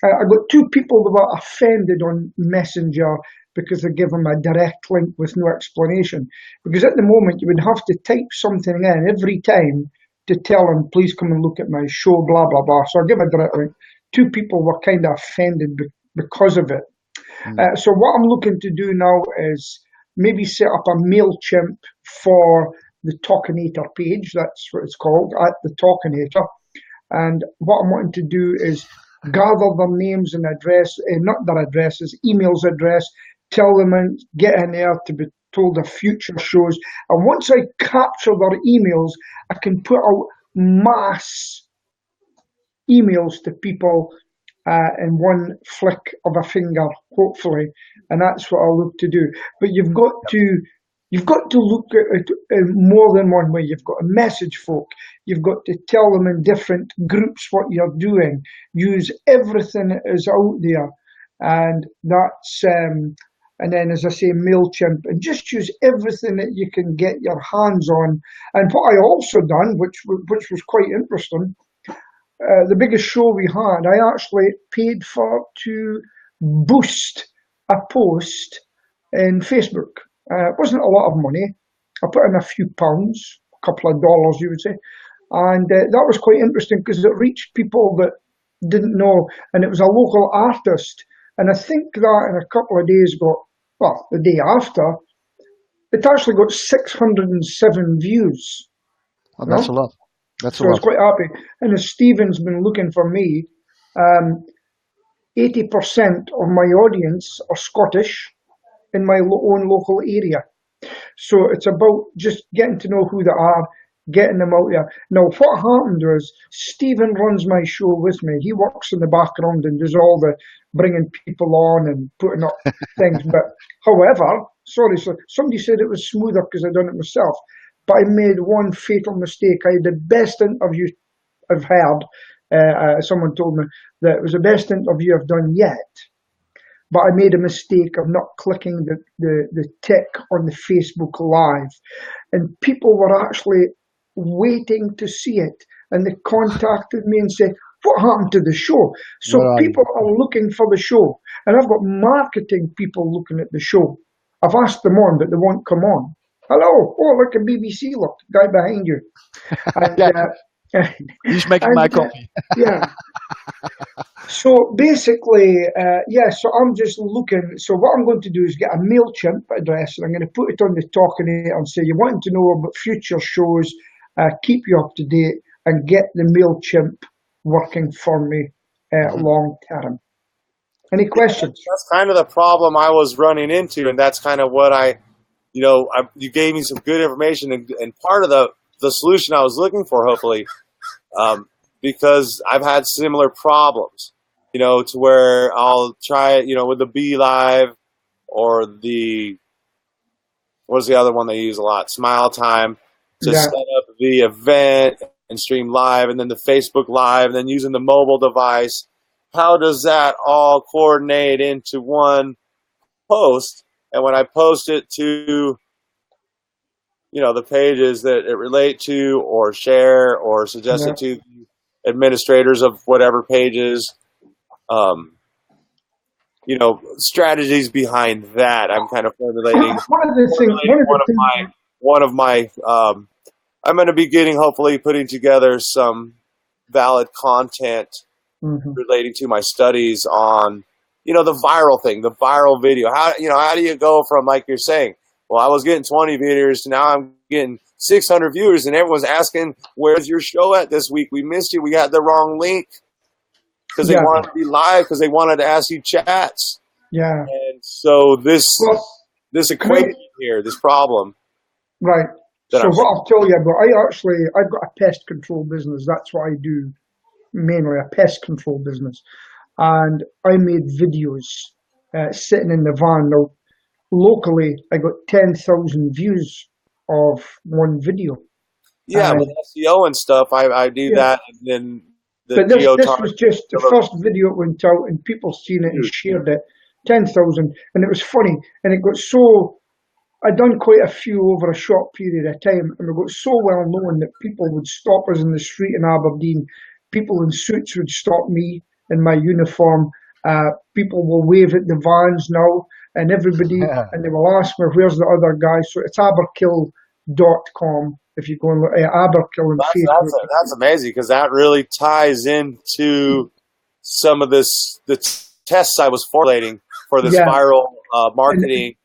I got two people that were offended on Messenger because I give them a direct link with no explanation. Because at the moment, you would have to type something in every time to tell them, please come and look at my show, blah, blah, blah. So I give a direct link. Two people were kind of offended because of it. So what I'm looking to do now is maybe set up a MailChimp for the Talkinator page. That's what it's called, at the Talkinator. And what I'm wanting to do is gather their names and address, not their addresses, emails address, tell them and get in there to be told of future shows. And once I capture their emails, I can put out mass emails to people in one flick of a finger, hopefully, and that's what I'll look to do. But you've got to look at it in more than one way. You've got to message folk. You've got to tell them in different groups what you're doing. Use everything that is out there, and that's and then, as I say, MailChimp, and just use everything that you can get your hands on. And what I also done, which was quite interesting. The biggest show we had, I actually paid to boost a post in Facebook. It wasn't a lot of money. I put in a few pounds, a couple of dollars, you would say. And that was quite interesting because it reached people that didn't know. And it was a local artist. And I think that in a couple of days the day after, it actually got 607 views. Oh, that's a lot. That's so I was quite happy. And as Stephen's been looking for me, 80% of my audience are Scottish in my own local area. So it's about just getting to know who they are, getting them out there. Now, what happened was Stephen runs my show with me. He works in the background and does all the bringing people on and putting up things. But however, somebody said it was smoother because I'd done it myself. But I made one fatal mistake. I had the best interview I've heard. Someone told me that it was the best interview I've done yet. But I made a mistake of not clicking the tick on the Facebook Live. And people were actually waiting to see it. And they contacted me and said, what happened to the show? So people are looking for the show. And I've got marketing people looking at the show. I've asked them on, but they won't come on. Hello, oh, look at BBC, look, guy behind you. And, he's making my coffee. Yeah. So basically, so I'm just looking. So what I'm going to do is get a MailChimp address, and I'm going to put it on the Talkinator and say, you want to know about future shows, keep you up to date, and get the MailChimp working for me long term. Any questions? That's kind of the problem I was running into, and that's kind of what you gave me some good information, and part of the solution I was looking for, hopefully, because I've had similar problems, to where I'll try it, with the Be Live or what is the other one they use a lot? Smile Time, to set up the event and stream live, and then the Facebook Live, and then using the mobile device. How does that all coordinate into one post? And when I post it to, the pages that it relate to, or share, or suggest it to administrators of whatever pages, strategies behind that, I'm kind of formulating. I'm going to be hopefully putting together some valid content relating to my studies on, the viral thing, the viral video. How do you go from, like you're saying, well, I was getting 20 viewers, now I'm getting 600 viewers, and everyone's asking, where's your show at this week? We missed you. We got the wrong link. Because they wanted to be live, because they wanted to ask you chats. Yeah. And so this equation here, this problem. Right. So what I'll tell you about, I've got a pest control business. That's what I do, mainly a pest control business. And I made videos sitting in the van. Now, locally, I got 10,000 views of one video. Yeah, with SEO and stuff, I do that, and then but this was just the first video it went out, and people seen it and shared it. 10,000, and it was funny, and it got so. I'd done quite a few over a short period of time, and it got so well known that people would stop us in the street in Aberdeen. People in suits would stop me in my uniform. People will wave at the vans now, and everybody, and they will ask me, where's the other guy? So it's aberkill.com. If you go and look at Aberkill on Facebook. That's amazing, because that really ties into some of the tests I was formulating for this viral marketing thing.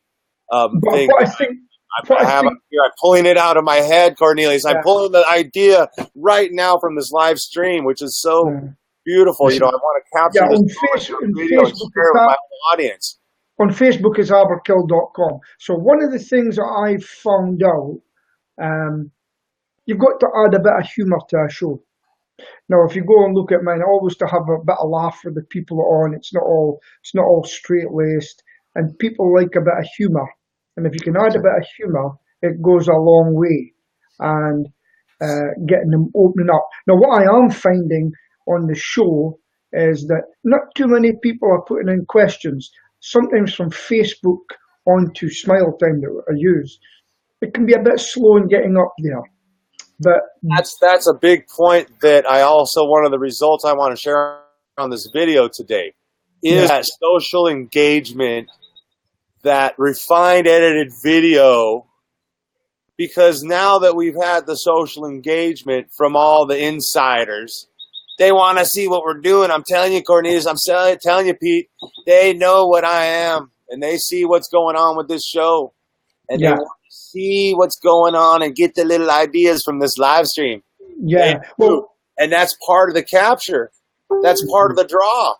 But I think what I I have think, it here. I'm pulling it out of my head, Cornelius. I'm yeah, pulling the idea right now from this live stream, which is so yeah. beautiful. You know, Listen, I want to yeah, capture this moment on on video and Facebook share it with my whole audience. on Facebook is aberkill.com. So one of the things that I found out, you've got to add a bit of humour to a show. Now, if you go and look at mine, always to have a bit of laugh for the people on. It's not all straight laced, and people like a bit of humour. And if you can add a bit of humour, it goes a long way. And getting them opening up. Now, what I am finding on the show is that not too many people are putting in questions. Sometimes from Facebook onto Smile Time that I use, it can be a bit slow in getting up there. But That's a big point that I also, one of the results I want to share on this video today is that social engagement, that refined edited video, because now that we've had the social engagement from all the insiders, they want to see what we're doing. I'm telling you, Cornelius, I'm telling you, Pete, they know what I am, and they see what's going on with this show, and they want to see what's going on and get the little ideas from this live stream. yeah, well, and that's part of the capture. That's part of the draw,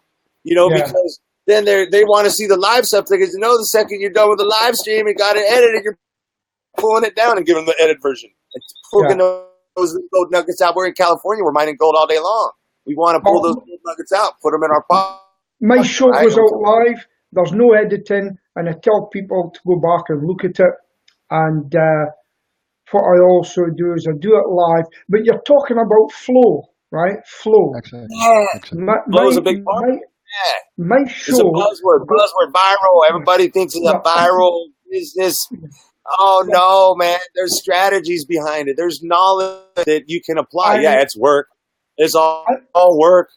you know, because then they want to see the live stuff, because you know the second you're done with the live stream, you got it edited, you're pulling it down and giving them the edit version. It's pulling those gold nuggets out. We're in California. We're mining gold all day long. We want to pull those gold nuggets out, put them in our pocket. My show goes out live. There's no editing, and I tell people to go back and look at it. And what I also do is I do it live. But you're talking about flow, right? Flow. Exactly. Flow is a big part. My show. It's a buzzword, viral. Everybody thinks it's a viral business. Oh no, man! There's strategies behind it. There's knowledge that you can apply. It's work. It's all work.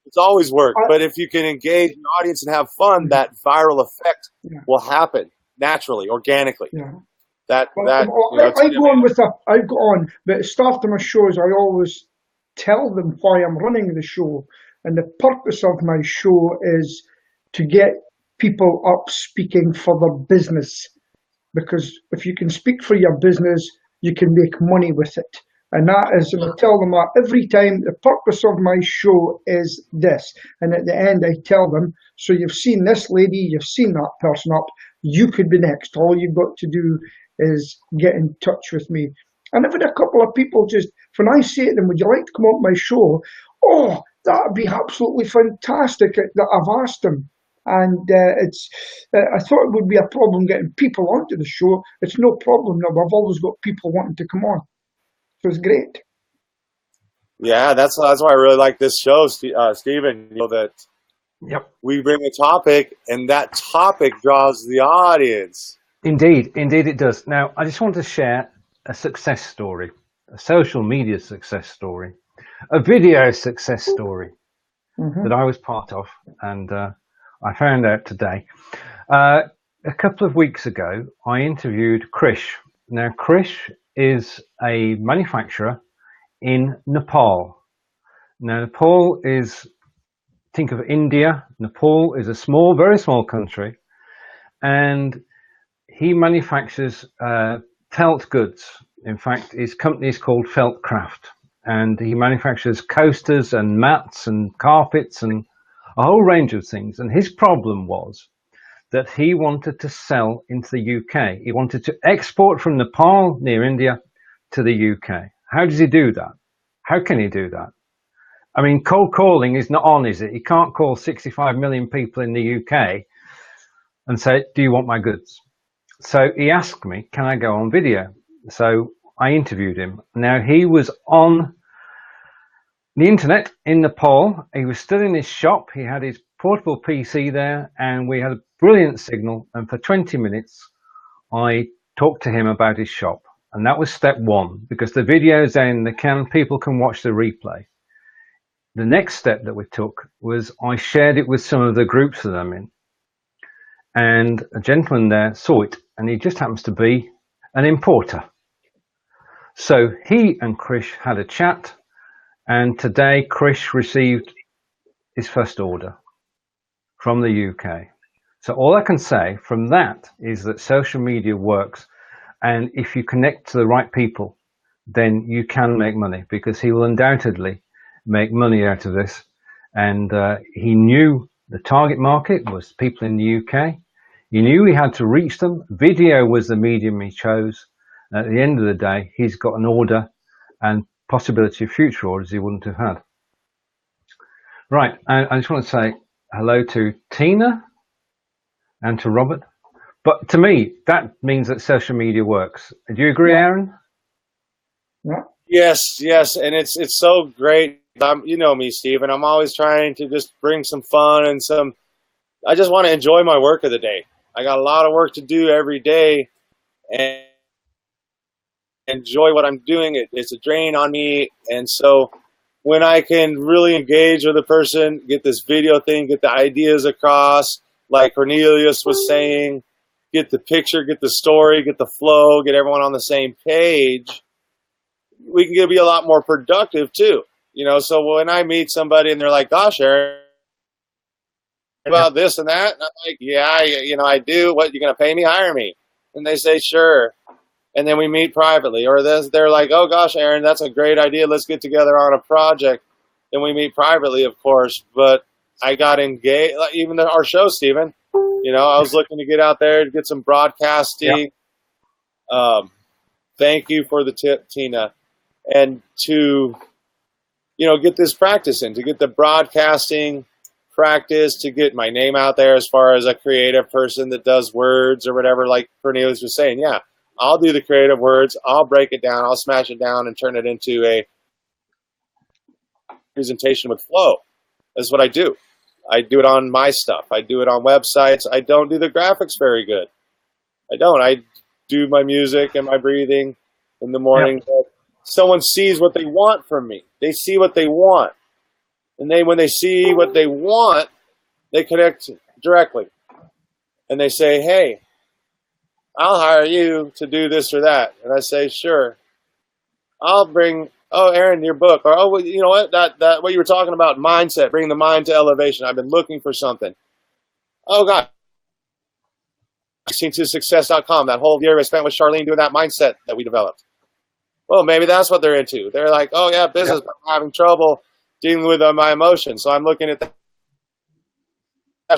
It's always work. But if you can engage an audience and have fun, that viral effect will happen naturally, organically. I go on, but at the start of my shows, I always tell them why I'm running the show, and the purpose of my show is to get people up speaking for their business. Because if you can speak for your business, you can make money with it. And that is, and I tell them that every time, the purpose of my show is this. And at the end, I tell them, so you've seen this lady, you've seen that person up, you could be next. All you've got to do is get in touch with me. And I've had a couple of people just, when I say to them, would you like to come on my show? Oh, that would be absolutely fantastic that I've asked them. And I thought it would be a problem getting people onto the show. It's no problem now. I've always got people wanting to come on. So it's great. Yeah, that's why I really like this show, Stephen. You know that we bring a topic, and that topic draws the audience. Indeed it does. Now, I just want to share a success story, a social media success story, a video success story that I was part of, and I found out today. A couple of weeks ago, I interviewed Krish. Now, Krish is a manufacturer in Nepal. Now, Nepal is, think of India. Nepal is a small, very small country, and he manufactures felt goods. In fact, his company is called Feltcraft, and he manufactures coasters and mats and carpets and a whole range of things. And his problem was that he wanted to sell into the UK. He wanted to export from Nepal near India to the UK. How does he do that? How can he do that? I mean, cold calling is not on, is it? He can't call 65 million people in the UK and say, do you want my goods? So he asked me, can I go on video? So I interviewed him. Now, he was on the internet in Nepal. He was still in his shop. He had his portable PC there, and we had a brilliant signal. And for 20 minutes, I talked to him about his shop. And that was step one, because the video's in, people can watch the replay. The next step that we took was I shared it with some of the groups that I'm in. And a gentleman there saw it, and he just happens to be an importer. So he and Krish had a chat, and today Krish received his first order from the UK. So all I can say from that is that social media works, And if you connect to the right people, then you can make money, because he will undoubtedly make money out of this. And he knew the target market was people in the UK. He knew he had to reach them. Video was the medium he chose. And at the end of the day, he's got an order and possibility of future orders he wouldn't have had. Right, I just want to say hello to Tina and to Robert. But to me, that means that social media works. Do you agree, Aaron? Yeah. Yes, and it's so great. You know me, Steve, and I'm always trying to just bring some fun and I just want to enjoy my work of the day. I got a lot of work to do every day, and enjoy what I'm doing. It's a drain on me, and so when I can really engage with a person, get this video thing, get the ideas across, like Cornelius was saying, get the picture, get the story, get the flow, get everyone on the same page, we can be a lot more productive too. You know, so when I meet somebody and they're like, gosh, Aaron, about this and that, and I'm like, yeah, I do. What, you going to pay me? Hire me. And they say, sure. And then we meet privately. Or they're like, oh, gosh, Aaron, that's a great idea. Let's get together on a project. Then we meet privately, of course. But I got engaged, even our show, Stephen. You know, I was looking to get out there and get some broadcasting. Yep. Thank you for the tip, Tina. And to, get this practice in, to get the broadcasting practice, to get my name out there as far as a creative person that does words or whatever, like Cornelius was saying. Yeah, I'll do the creative words. I'll break it down. I'll smash it down and turn it into a presentation with flow. That's what I do. I do it on my stuff. I do it on websites. I don't do the graphics very good. I don't. I do my music and my breathing in the morning. Yep. Someone sees what they want from me. They see what they want. And when they see what they want, they connect directly. And they say, hey, I'll hire you to do this or that. And I say, sure. I'll bring, Aaron, your book. Or, you know what? That what you were talking about, mindset, bring the mind to elevation. I've been looking for something. Oh, God. 16tosuccess.com, that whole year I spent with Charlene doing that mindset that we developed. Well, maybe that's what they're into. They're like, oh, yeah, business, but I'm having trouble dealing with my emotions. So I'm looking at that.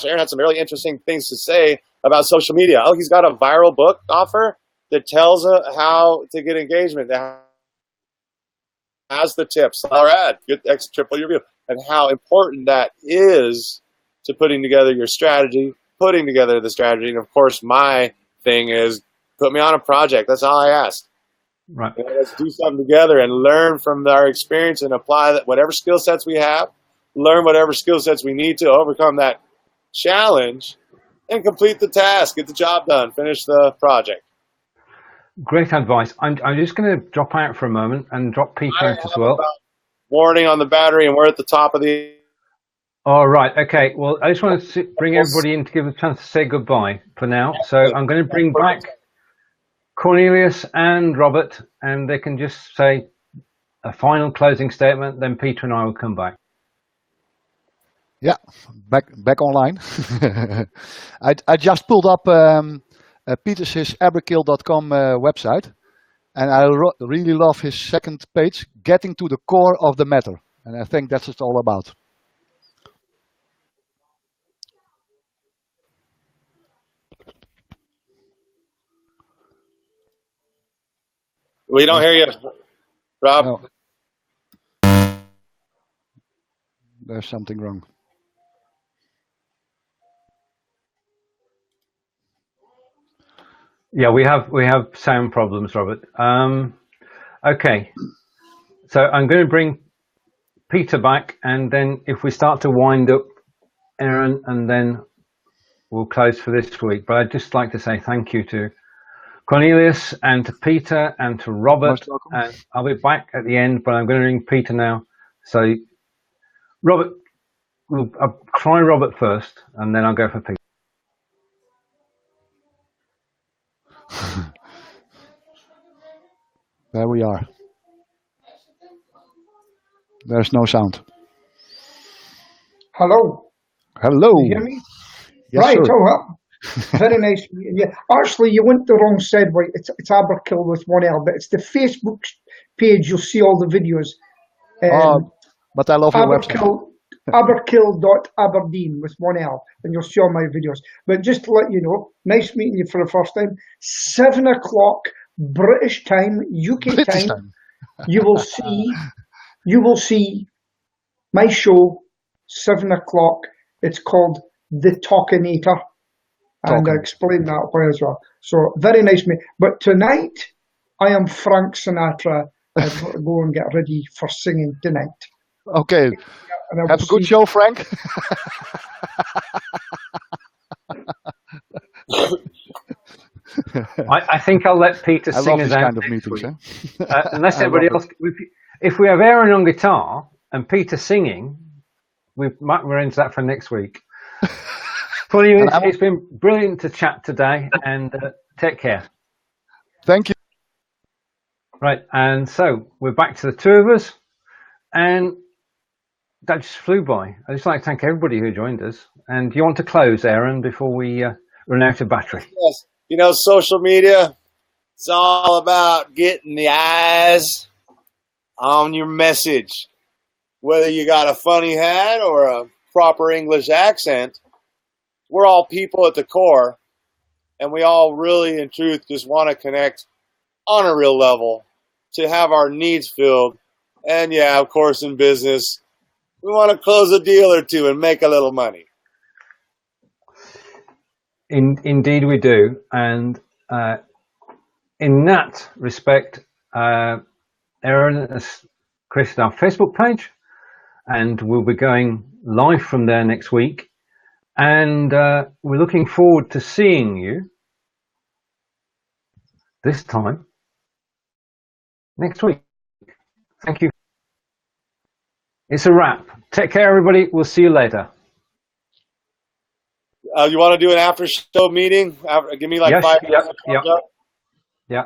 Aaron had some really interesting things to say about social media. Oh, he's got a viral book offer that tells how to get engagement. That has the tips. All right, good triple your view. And how important that is to putting together your strategy, putting together the strategy. And, of course, my thing is put me on a project. That's all I ask. Right. Let's do something together and learn from our experience and apply that whatever skill sets we have, learn whatever skill sets we need to overcome that challenge and complete the task, get the job done, finish the project. Great advice. I'm just going to drop out for a moment and drop Peter out as well. Warning on the battery, and we're at the top of the... All right. Okay. Well, I just want to bring everybody in to give a chance to say goodbye for now. So I'm going to bring back Cornelius and Robert, and they can just say a final closing statement, then Peter and I will come back. Yeah, back online. I just pulled up Peter's aberkill.com website, and I really love his second page, getting to the core of the matter, and I think that's what it's all about. We don't hear you, Rob. No. There's something wrong. Yeah, we have sound problems, Robert. Okay, so I'm going to bring Peter back, and then if we start to wind up, Aaron, and then we'll close for this week. But I'd just like to say thank you to Cornelius and to Peter and to Robert, and I'll be back at the end, but I'm going to ring Peter now. So, Robert, I'll try Robert first, and then I'll go for Peter. There we are. There's no sound. Hello. Hello. Can you hear me? Yes, right. sir. Oh, well, Very nice meeting you. Actually, you went the wrong segue. It's Aberkill with one L, but it's the Facebook page. You'll see all the videos. But I love your website. Aberkill.aberdeen with one L, and you'll see all my videos. But just to let you know, nice meeting you for the first time. 7 o'clock British time, UK time. You will see my show, 7 o'clock. It's called The Talkinator. And I explained that way as well. So very nice meeting. But tonight, I am Frank Sinatra. I've got to go and get ready for singing tonight. Okay. Have a good show, Frank. I think I'll let Peter sing us out. Kind of meetings, unless everybody else. If we have Aaron on guitar and Peter singing, we might arrange that for next week. It's been brilliant to chat today, and take care. Thank you. Right, and so we're back to the two of us, and that just flew by. I'd just like to thank everybody who joined us. And do you want to close, Aaron, before we run out of battery? Yes. You know, social media, it's all about getting the eyes on your message. Whether you got a funny hat or a proper English accent, we're all people at the core, and we all really, in truth, just want to connect on a real level to have our needs filled. And yeah, of course, in business, we want to close a deal or two and make a little money. Indeed we do. And in that respect, Aaron has created our Facebook page, and we'll be going live from there next week. And we're looking forward to seeing you this time next week. Thank you. It's a wrap. Take care, everybody. We'll see you later. You want to do an after show meeting? Give me like 5 minutes. Yeah.